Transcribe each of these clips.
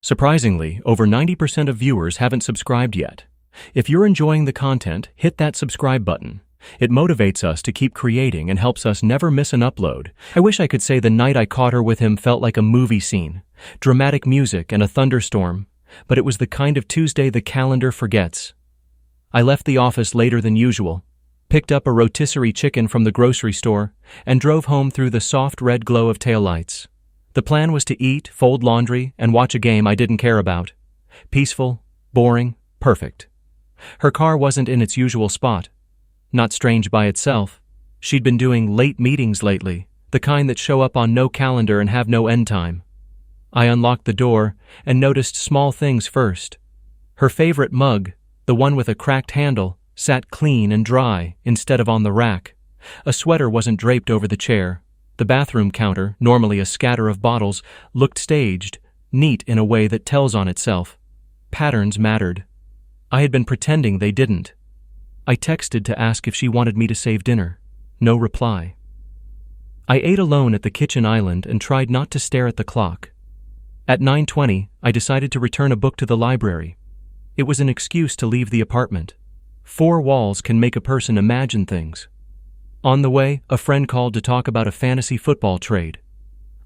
Surprisingly, over 90% of viewers haven't subscribed yet. If you're enjoying the content, hit that subscribe button. It motivates us to keep creating and helps us never miss an upload. I wish I could say the night I caught her with him felt like a movie scene. Dramatic music and a thunderstorm. But it was the kind of Tuesday the calendar forgets. I left the office later than usual, picked up a rotisserie chicken from the grocery store, and drove home through the soft red glow of taillights. The plan was to eat, fold laundry, and watch a game I didn't care about. Peaceful, boring, perfect. Her car wasn't in its usual spot. Not strange by itself. She'd been doing late meetings lately, the kind that show up on no calendar and have no end time. I unlocked the door and noticed small things first. Her favorite mug, the one with a cracked handle, sat clean and dry instead of on the rack. A sweater wasn't draped over the chair. The bathroom counter, normally a scatter of bottles, looked staged, neat in a way that tells on itself. Patterns mattered. I had been pretending they didn't. I texted to ask if she wanted me to save dinner. No reply. I ate alone at the kitchen island and tried not to stare at the clock. At 9:20, I decided to return a book to the library. It was an excuse to leave the apartment. 4 walls can make a person imagine things. On the way, a friend called to talk about a fantasy football trade.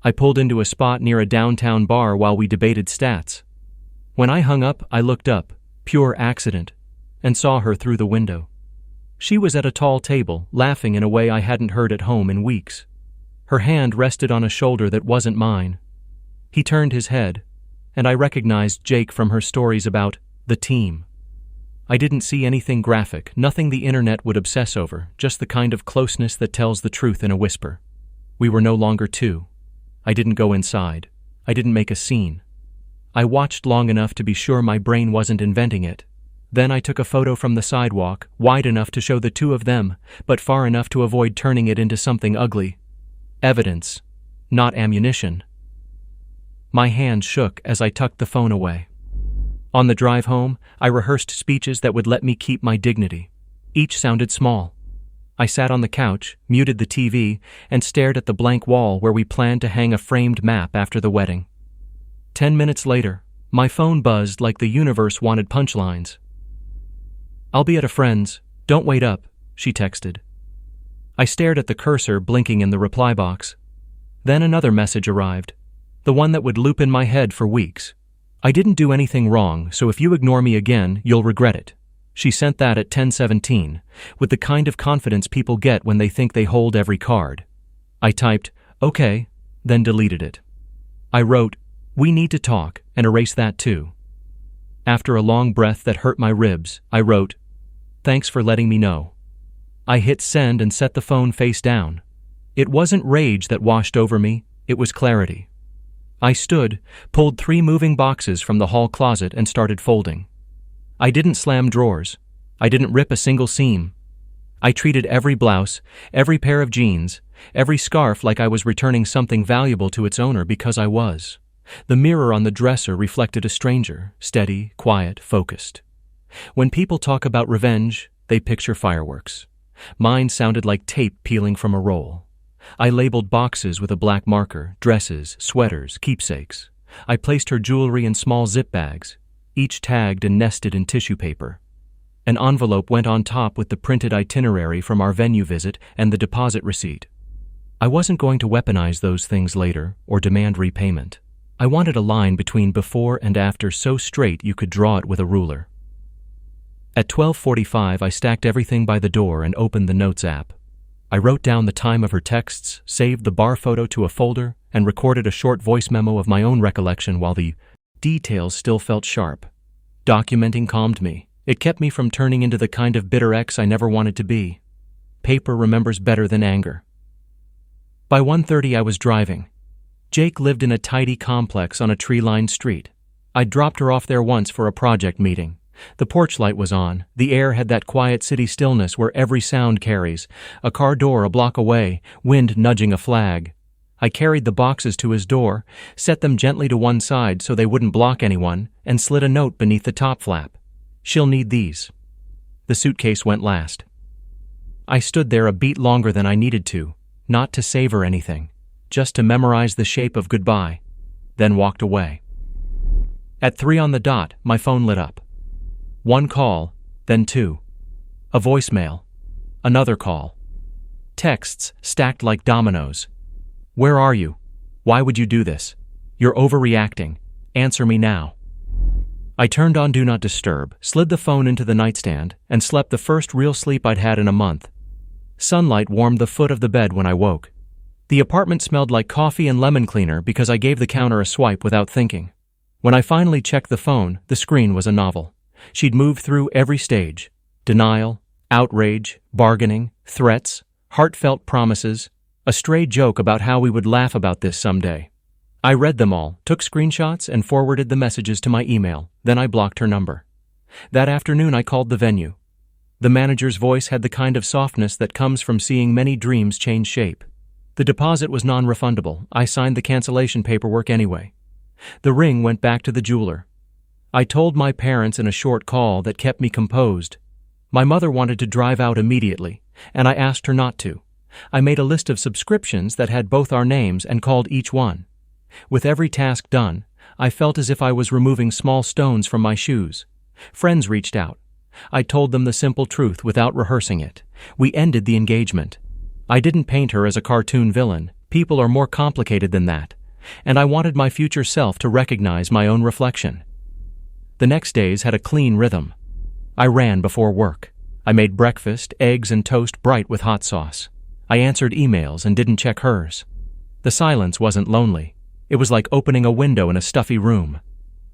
I pulled into a spot near a downtown bar while we debated stats. When I hung up, I looked up, pure accident, and saw her through the window. She was at a tall table, laughing in a way I hadn't heard at home in weeks. Her hand rested on a shoulder that wasn't mine. He turned his head, and I recognized Jake from her stories about the team. I didn't see anything graphic, nothing the internet would obsess over, just the kind of closeness that tells the truth in a whisper. We were no longer two. I didn't go inside. I didn't make a scene. I watched long enough to be sure my brain wasn't inventing it. Then I took a photo from the sidewalk, wide enough to show the two of them, but far enough to avoid turning it into something ugly. Evidence, not ammunition. My hand shook as I tucked the phone away. On the drive home, I rehearsed speeches that would let me keep my dignity. Each sounded small. I sat on the couch, muted the TV, and stared at the blank wall where we planned to hang a framed map after the wedding. 10 minutes later, my phone buzzed like the universe wanted punchlines. "I'll be at a friend's. Don't wait up," she texted. I stared at the cursor blinking in the reply box. Then another message arrived, the one that would loop in my head for weeks. "I didn't do anything wrong, so if you ignore me again, you'll regret it." She sent that at 10:17, with the kind of confidence people get when they think they hold every card. I typed, "Okay," then deleted it. I wrote, "We need to talk," and erased that too. After a long breath that hurt my ribs, I wrote, "Thanks for letting me know." I hit send and set the phone face down. It wasn't rage that washed over me, it was clarity. I stood, pulled 3 moving boxes from the hall closet and started folding. I didn't slam drawers. I didn't rip a single seam. I treated every blouse, every pair of jeans, every scarf like I was returning something valuable to its owner because I was. The mirror on the dresser reflected a stranger, steady, quiet, focused. When people talk about revenge, they picture fireworks. Mine sounded like tape peeling from a roll. I labeled boxes with a black marker, dresses, sweaters, keepsakes. I placed her jewelry in small zip bags, each tagged and nested in tissue paper. An envelope went on top with the printed itinerary from our venue visit and the deposit receipt. I wasn't going to weaponize those things later or demand repayment. I wanted a line between before and after so straight you could draw it with a ruler. At 12:45, I stacked everything by the door and opened the Notes app. I wrote down the time of her texts, saved the bar photo to a folder, and recorded a short voice memo of my own recollection while the details still felt sharp. Documenting calmed me. It kept me from turning into the kind of bitter ex I never wanted to be. Paper remembers better than anger. By 1:30, I was driving. Jake lived in a tidy complex on a tree-lined street. I'd dropped her off there once for a project meeting. The porch light was on. The air had that quiet city stillness where every sound carries. A car door a block away, wind nudging a flag. I carried the boxes to his door, set them gently to one side so they wouldn't block anyone, and slid a note beneath the top flap. "She'll need these." The suitcase went last. I stood there a beat longer than I needed to, not to savor anything, just to memorize the shape of goodbye, then walked away. At 3 on the dot, my phone lit up. One call, then two. A voicemail. Another call. Texts stacked like dominoes. Where are you? Why would you do this? You're overreacting. Answer me now. I turned on Do Not Disturb, slid the phone into the nightstand, and slept the first real sleep I'd had in a month. Sunlight warmed the foot of the bed when I woke. The apartment smelled like coffee and lemon cleaner because I gave the counter a swipe without thinking. When I finally checked the phone, the screen was a novel. She'd moved through every stage: denial, outrage, bargaining, threats, heartfelt promises, a stray joke about how we would laugh about this someday. I read them all, took screenshots, and forwarded the messages to my email. Then I blocked her number. That afternoon I called the venue. The manager's voice had the kind of softness that comes from seeing many dreams change shape. The deposit was non-refundable. I signed the cancellation paperwork anyway. The ring went back to the jeweler. I told my parents in a short call that kept me composed. My mother wanted to drive out immediately, and I asked her not to. I made a list of subscriptions that had both our names and called each one. With every task done, I felt as if I was removing small stones from my shoes. Friends reached out. I told them the simple truth without rehearsing it. We ended the engagement. I didn't paint her as a cartoon villain. People are more complicated than that. And I wanted my future self to recognize my own reflection. The next days had a clean rhythm. I ran before work. I made breakfast, eggs and toast bright with hot sauce. I answered emails and didn't check hers. The silence wasn't lonely. It was like opening a window in a stuffy room.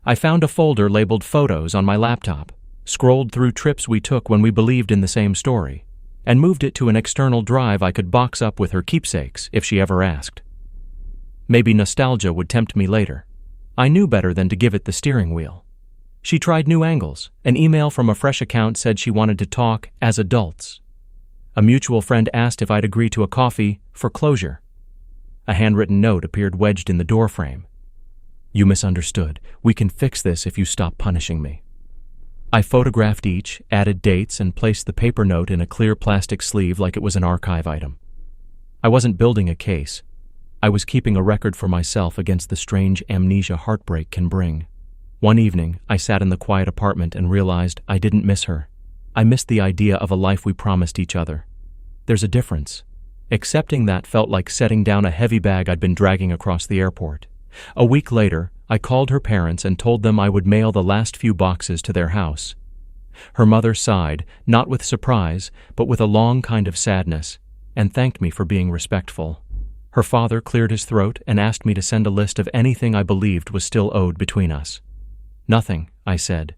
I found a folder labeled Photos on my laptop, scrolled through trips we took when we believed in the same story, and moved it to an external drive I could box up with her keepsakes if she ever asked. Maybe nostalgia would tempt me later. I knew better than to give it the steering wheel. She tried new angles. An email from a fresh account said she wanted to talk as adults. A mutual friend asked if I'd agree to a coffee for closure. A handwritten note appeared wedged in the doorframe. You misunderstood. We can fix this if you stop punishing me. I photographed each, added dates, and placed the paper note in a clear plastic sleeve like it was an archive item. I wasn't building a case. I was keeping a record for myself against the strange amnesia heartbreak can bring. One evening, I sat in the quiet apartment and realized I didn't miss her. I missed the idea of a life we promised each other. There's a difference. Accepting that felt like setting down a heavy bag I'd been dragging across the airport. A week later, I called her parents and told them I would mail the last few boxes to their house. Her mother sighed, not with surprise, but with a long kind of sadness, and thanked me for being respectful. Her father cleared his throat and asked me to send a list of anything I believed was still owed between us. Nothing, I said.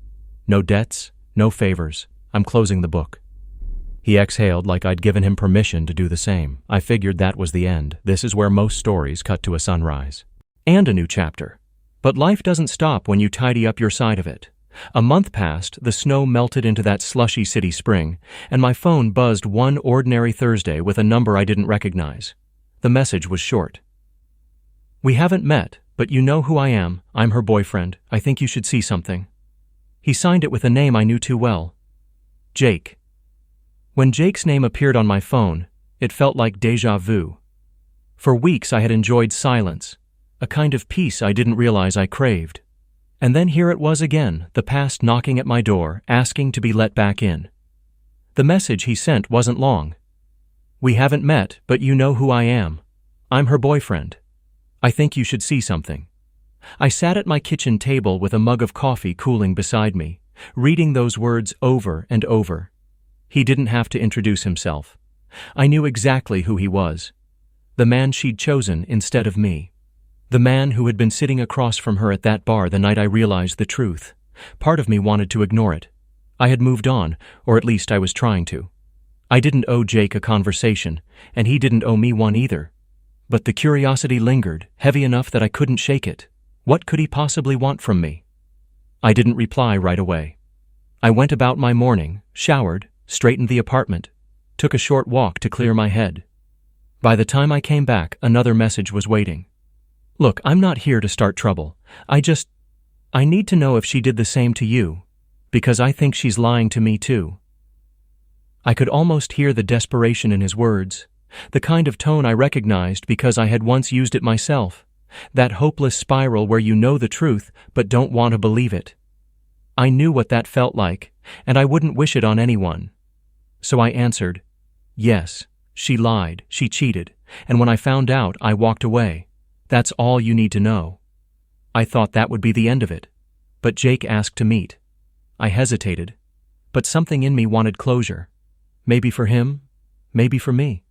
No debts, no favors. I'm closing the book. He exhaled like I'd given him permission to do the same. I figured that was the end. This is where most stories cut to a sunrise. And a new chapter. But life doesn't stop when you tidy up your side of it. A month passed, the snow melted into that slushy city spring, and my phone buzzed one ordinary Thursday with a number I didn't recognize. The message was short. We haven't met, but you know who I am. I'm her boyfriend. I think you should see something. He signed it with a name I knew too well. Jake. When Jake's name appeared on my phone, it felt like déjà vu. For weeks I had enjoyed silence, a kind of peace I didn't realize I craved. And then here it was again, the past knocking at my door, asking to be let back in. The message he sent wasn't long. We haven't met, but you know who I am. I'm her boyfriend. I think you should see something. I sat at my kitchen table with a mug of coffee cooling beside me, reading those words over and over. He didn't have to introduce himself. I knew exactly who he was. The man she'd chosen instead of me. The man who had been sitting across from her at that bar the night I realized the truth. Part of me wanted to ignore it. I had moved on, or at least I was trying to. I didn't owe Jake a conversation, and he didn't owe me one either. But the curiosity lingered, heavy enough that I couldn't shake it. What could he possibly want from me? I didn't reply right away. I went about my morning, showered, straightened the apartment, took a short walk to clear my head. By the time I came back, another message was waiting. Look, I'm not here to start trouble. I need to know if she did the same to you, because I think she's lying to me too. I could almost hear the desperation in his words, the kind of tone I recognized because I had once used it myself. That hopeless spiral where you know the truth but don't want to believe it. I knew what that felt like, and I wouldn't wish it on anyone. So I answered, yes, she lied, she cheated, and when I found out, I walked away. That's all you need to know. I thought that would be the end of it, but Jake asked to meet. I hesitated, but something in me wanted closure. Maybe for him, maybe for me.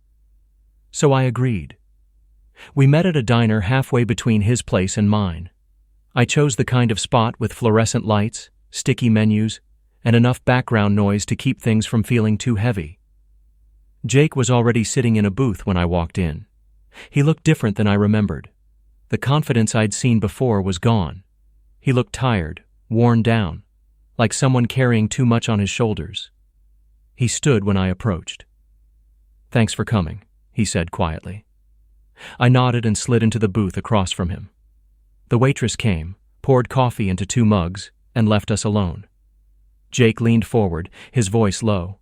So I agreed. We met at a diner halfway between his place and mine. I chose the kind of spot with fluorescent lights, sticky menus, and enough background noise to keep things from feeling too heavy. Jake was already sitting in a booth when I walked in. He looked different than I remembered. The confidence I'd seen before was gone. He looked tired, worn down, like someone carrying too much on his shoulders. He stood when I approached. "Thanks for coming," he said quietly. I nodded and slid into the booth across from him. The waitress came, poured coffee into 2 mugs, and left us alone. Jake leaned forward, his voice low.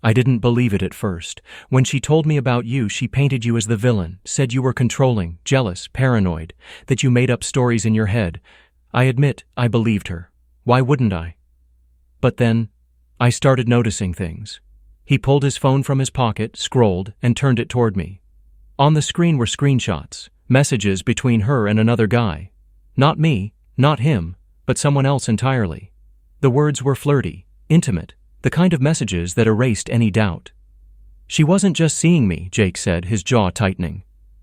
"I didn't believe it at first. When she told me about you, she painted you as the villain, said you were controlling, jealous, paranoid, that you made up stories in your head. I admit, I believed her. Why wouldn't I? But then, I started noticing things." He pulled his phone from his pocket, scrolled, and turned it toward me. On the screen were screenshots, messages between her and another guy. Not me, not him, but someone else entirely. The words were flirty, intimate, the kind of messages that erased any doubt. "She wasn't just seeing me," Jake said, his jaw tightening.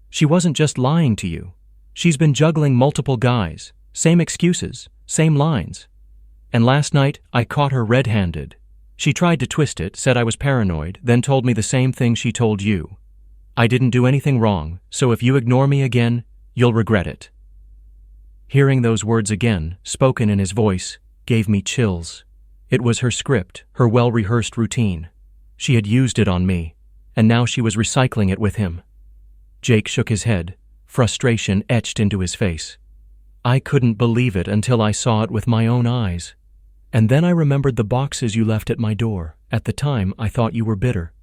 "She wasn't just lying to you. She's been juggling multiple guys, same excuses, same lines. And last night, I caught her red-handed. She tried to twist it, said I was paranoid, then told me the same thing she told you. I didn't do anything wrong, so if you ignore me again, you'll regret it." Hearing those words again, spoken in his voice, gave me chills. It was her script, her well-rehearsed routine. She had used it on me, and now she was recycling it with him. Jake shook his head, frustration etched into his face. I couldn't believe it until I saw it with my own eyes. And then I remembered the boxes you left at my door. At the time, I thought you were bitter.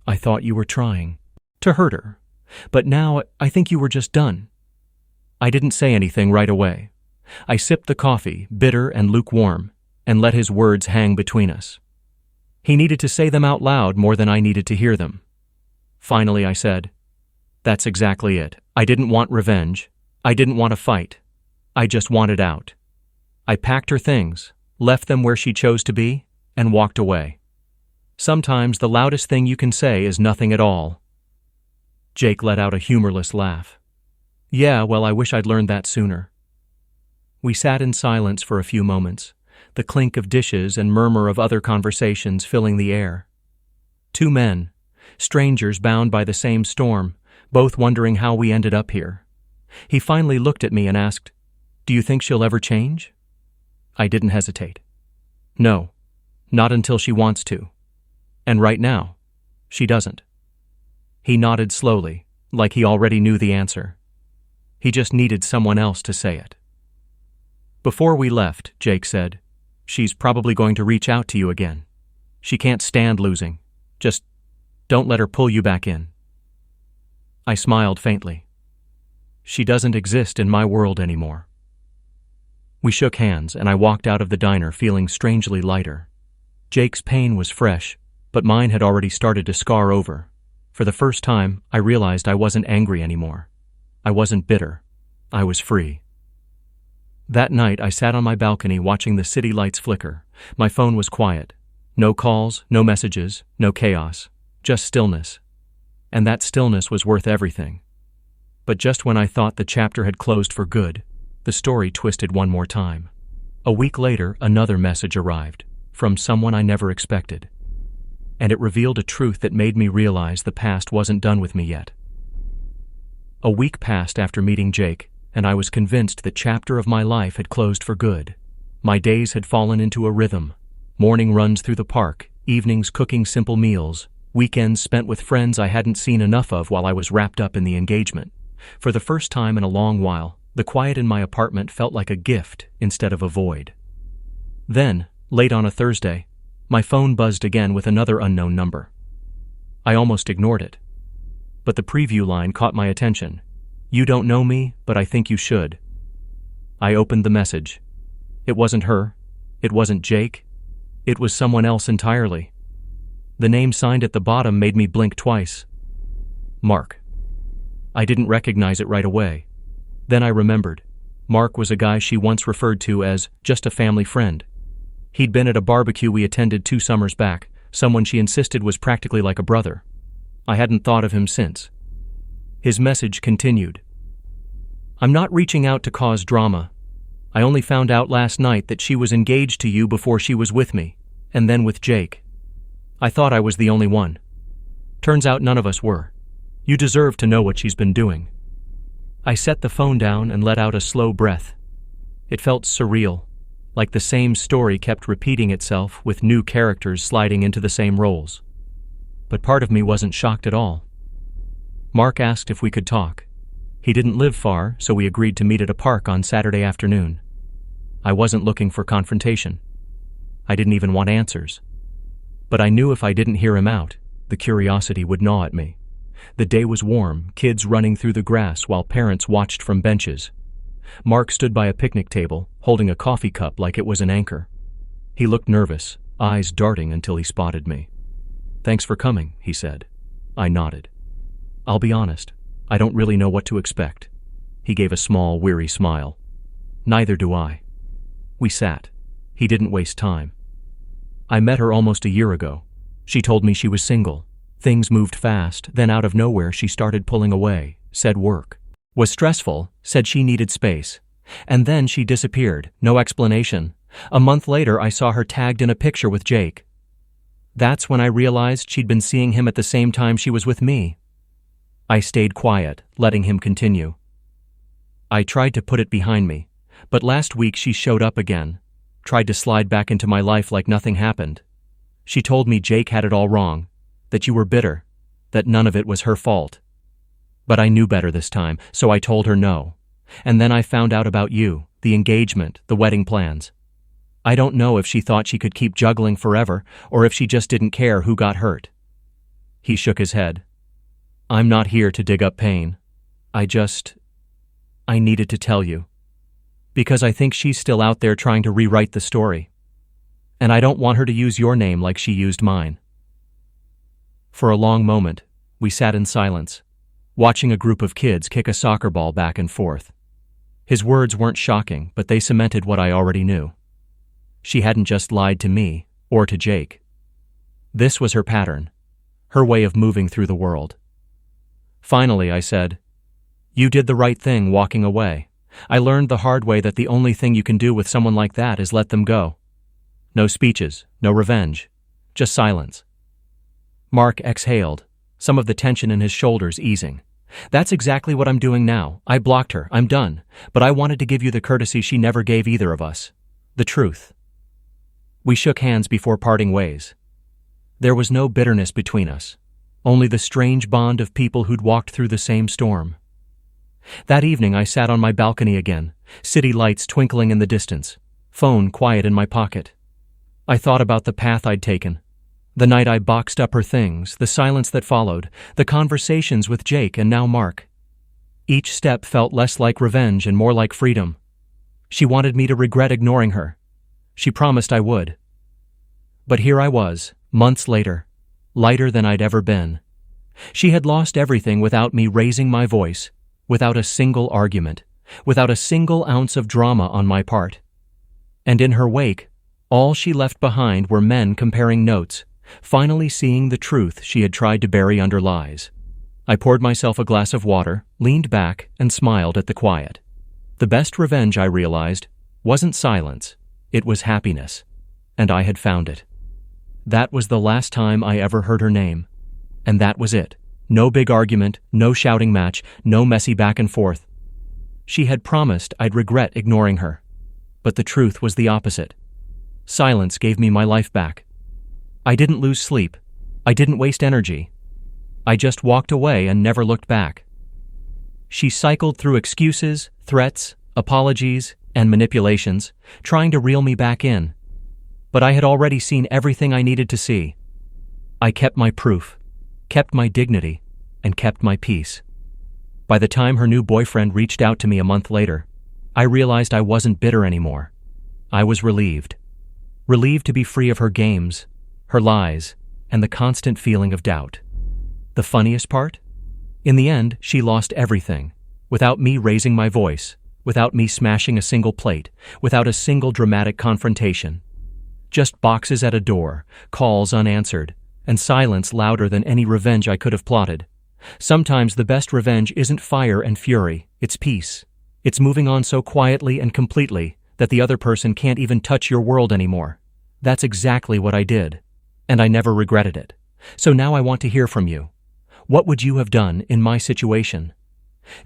I thought you were trying to hurt her. But now, I think you were just done. I didn't say anything right away. I sipped the coffee, bitter and lukewarm, and let his words hang between us. He needed to say them out loud more than I needed to hear them. Finally, I said, "That's exactly it. I didn't want revenge. I didn't want a fight. I just wanted out." I packed her things, left them where she chose to be, and walked away. Sometimes the loudest thing you can say is nothing at all. Jake let out a humorless laugh. "Yeah, well, I wish I'd learned that sooner." We sat in silence for a few moments, the clink of dishes and murmur of other conversations filling the air. 2 men, strangers bound by the same storm, both wondering how we ended up here. He finally looked at me and asked, "Do you think she'll ever change?" I didn't hesitate. "No, not until she wants to. And right now, she doesn't." He nodded slowly, like he already knew the answer. He just needed someone else to say it. Before we left, Jake said, "She's probably going to reach out to you again. She can't stand losing. Just don't let her pull you back in." I smiled faintly. She doesn't exist in my world anymore. We shook hands, and I walked out of the diner feeling strangely lighter. Jake's pain was fresh, but mine had already started to scar over. For the first time, I realized I wasn't angry anymore. I wasn't bitter. I was free. That night, I sat on my balcony watching the city lights flicker. My phone was quiet. No calls, no messages, no chaos. Just stillness. And that stillness was worth everything. But just when I thought the chapter had closed for good, the story twisted one more time. A week later, another message arrived, from someone I never expected. And it revealed a truth that made me realize the past wasn't done with me yet. A week passed after meeting Jake, and I was convinced the chapter of my life had closed for good. My days had fallen into a rhythm. Morning runs through the park, evenings cooking simple meals, weekends spent with friends I hadn't seen enough of while I was wrapped up in the engagement. For the first time in a long while, the quiet in my apartment felt like a gift instead of a void. Then, late on a Thursday, my phone buzzed again with another unknown number. I almost ignored it. But the preview line caught my attention. "You don't know me, but I think you should." I opened the message. It wasn't her. It wasn't Jake. It was someone else entirely. The name signed at the bottom made me blink twice. Mark. I didn't recognize it right away. Then I remembered. Mark was a guy she once referred to as just a family friend. He'd been at a barbecue we attended 2 summers back, someone she insisted was practically like a brother. I hadn't thought of him since. His message continued. "I'm not reaching out to cause drama. I only found out last night that she was engaged to you before she was with me, and then with Jake. I thought I was the only one. Turns out none of us were. You deserve to know what she's been doing." I set the phone down and let out a slow breath. It felt surreal, like the same story kept repeating itself with new characters sliding into the same roles. But part of me wasn't shocked at all. Mark asked if we could talk. He didn't live far, so we agreed to meet at a park on Saturday afternoon. I wasn't looking for confrontation. I didn't even want answers. But I knew if I didn't hear him out, the curiosity would gnaw at me. The day was warm, kids running through the grass while parents watched from benches. Mark stood by a picnic table, holding a coffee cup like it was an anchor. He looked nervous, eyes darting until he spotted me. "Thanks for coming," he said. I nodded. "I'll be honest, I don't really know what to expect." He gave a small, weary smile. "Neither do I." We sat. He didn't waste time. "I met her almost a year ago. She told me she was single. Things moved fast, then out of nowhere she started pulling away, said work was stressful, said she needed space. And then she disappeared, no explanation. A month later I saw her tagged in a picture with Jake. That's when I realized she'd been seeing him at the same time she was with me." I stayed quiet, letting him continue. "I tried to put it behind me, but last week she showed up again, tried to slide back into my life like nothing happened. She told me Jake had it all wrong, that you were bitter, that none of it was her fault. But I knew better this time, so I told her no. And then I found out about you, the engagement, the wedding plans. I don't know if she thought she could keep juggling forever, or if she just didn't care who got hurt." He shook his head. "I'm not here to dig up pain. I needed to tell you. Because I think she's still out there trying to rewrite the story. And I don't want her to use your name like she used mine." For a long moment, we sat in silence, watching a group of kids kick a soccer ball back and forth. His words weren't shocking, but they cemented what I already knew. She hadn't just lied to me, or to Jake. This was her pattern, her way of moving through the world. Finally, I said, "You did the right thing walking away. I learned the hard way that the only thing you can do with someone like that is let them go. No speeches, no revenge, just silence." Mark exhaled, some of the tension in his shoulders easing. "That's exactly what I'm doing now. I blocked her, I'm done, but I wanted to give you the courtesy she never gave either of us. The truth." We shook hands before parting ways. There was no bitterness between us, only the strange bond of people who'd walked through the same storm. That evening I sat on my balcony again, city lights twinkling in the distance, phone quiet in my pocket. I thought about the path I'd taken. The night I boxed up her things, the silence that followed, the conversations with Jake and now Mark. Each step felt less like revenge and more like freedom. She wanted me to regret ignoring her. She promised I would. But here I was, months later, lighter than I'd ever been. She had lost everything without me raising my voice, without a single argument, without a single ounce of drama on my part. And in her wake, all she left behind were men comparing notes, finally seeing the truth she had tried to bury under lies. I poured myself a glass of water, leaned back, and smiled at the quiet. The best revenge, I realized, wasn't silence, it was happiness, and I had found it. That was the last time I ever heard her name, and that was it. No big argument, no shouting match, no messy back and forth. She had promised I'd regret ignoring her, but the truth was the opposite. Silence gave me my life back. I didn't lose sleep. I didn't waste energy. I just walked away and never looked back. She cycled through excuses, threats, apologies, and manipulations, trying to reel me back in. But I had already seen everything I needed to see. I kept my proof, kept my dignity, and kept my peace. By the time her new boyfriend reached out to me a month later, I realized I wasn't bitter anymore. I was relieved. Relieved to be free of her games, her lies, and the constant feeling of doubt. The funniest part? In the end, she lost everything, without me raising my voice, without me smashing a single plate, without a single dramatic confrontation. Just boxes at a door, calls unanswered, and silence louder than any revenge I could have plotted. Sometimes the best revenge isn't fire and fury, it's peace. It's moving on so quietly and completely that the other person can't even touch your world anymore. That's exactly what I did, and I never regretted it. So now I want to hear from you. What would you have done in my situation?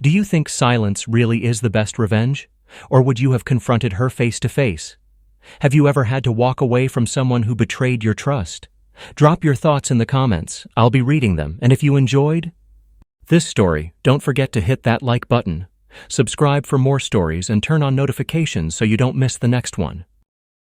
Do you think silence really is the best revenge? Or would you have confronted her face to face? Have you ever had to walk away from someone who betrayed your trust? Drop your thoughts in the comments. I'll be reading them, and if you enjoyed this story, don't forget to hit that like button. Subscribe for more stories and turn on notifications so you don't miss the next one.